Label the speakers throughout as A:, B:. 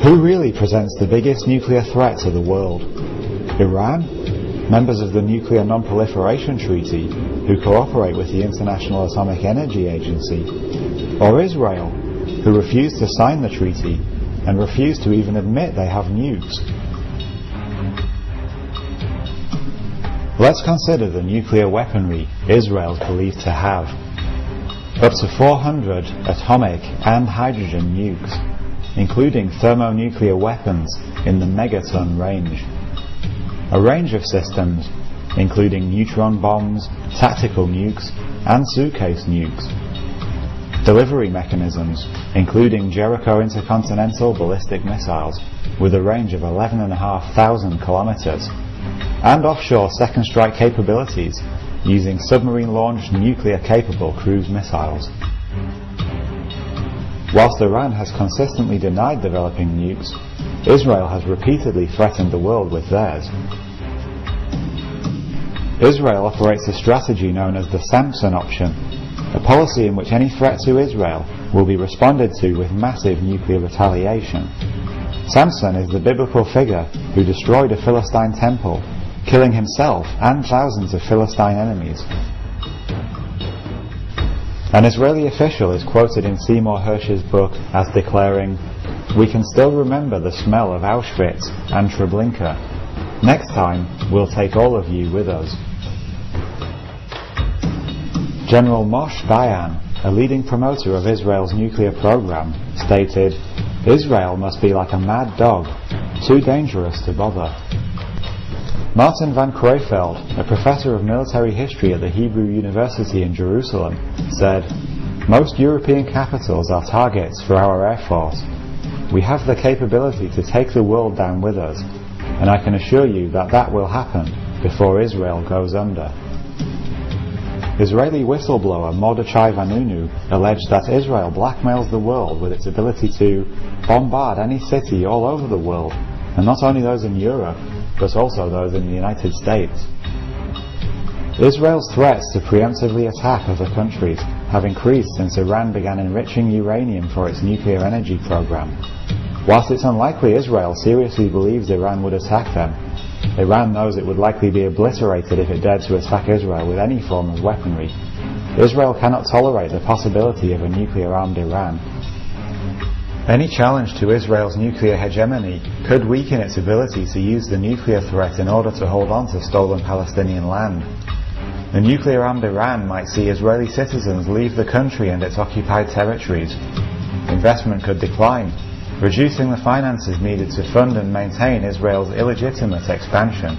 A: Who really presents the biggest nuclear threat to the world? Iran, members of the Nuclear Non-Proliferation Treaty, who cooperate with the International Atomic Energy Agency, or Israel, who refuse to sign the treaty and refuse to even admit they have nukes? Let's consider the nuclear weaponry Israel is believed to have. Up to 400 atomic and hydrogen nukes, including thermonuclear weapons in the megaton range. A range of systems, including neutron bombs, tactical nukes, and suitcase nukes. Delivery mechanisms, including Jericho intercontinental ballistic missiles with a range of 11,500 kilometers, and offshore second strike capabilities using submarine-launched nuclear-capable cruise missiles. Whilst Iran has consistently denied developing nukes, Israel has repeatedly threatened the world with theirs. Israel operates a strategy known as the Samson option, a policy in which any threat to Israel will be responded to with massive nuclear retaliation. Samson is the biblical figure who destroyed a Philistine temple, killing himself and thousands of Philistine enemies. An Israeli official is quoted in Seymour Hersh's book as declaring, "We can still remember the smell of Auschwitz and Treblinka. Next time, we'll take all of you with us." General Moshe Dayan, a leading promoter of Israel's nuclear program, stated, "Israel must be like a mad dog, too dangerous to bother." Martin van Cruyfeld, a professor of military history at the Hebrew University in Jerusalem, said, "Most European capitals are targets for our Air Force. We have the capability to take the world down with us, and I can assure you that that will happen before Israel goes under." Israeli whistleblower Mordechai Vanunu alleged that Israel blackmails the world with its ability to bombard any city all over the world, and not only those in Europe, but also those in the United States. Israel's threats to preemptively attack other countries have increased since Iran began enriching uranium for its nuclear energy program. Whilst it's unlikely Israel seriously believes Iran would attack them, Iran knows it would likely be obliterated if it dared to attack Israel with any form of weaponry. Israel cannot tolerate the possibility of a nuclear-armed Iran. Any challenge to Israel's nuclear hegemony could weaken its ability to use the nuclear threat in order to hold on to stolen Palestinian land. A nuclear-armed Iran might see Israeli citizens leave the country and its occupied territories. Investment could decline, reducing the finances needed to fund and maintain Israel's illegitimate expansion.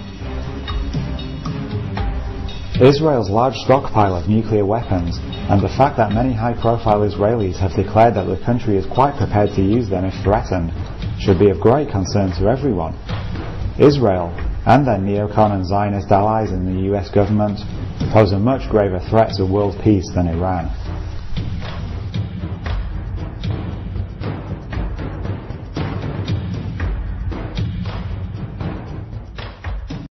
A: Israel's large stockpile of nuclear weapons and the fact that many high-profile Israelis have declared that the country is quite prepared to use them if threatened should be of great concern to everyone. Israel and their neocon and Zionist allies in the US government pose a much graver threat to world peace than Iran.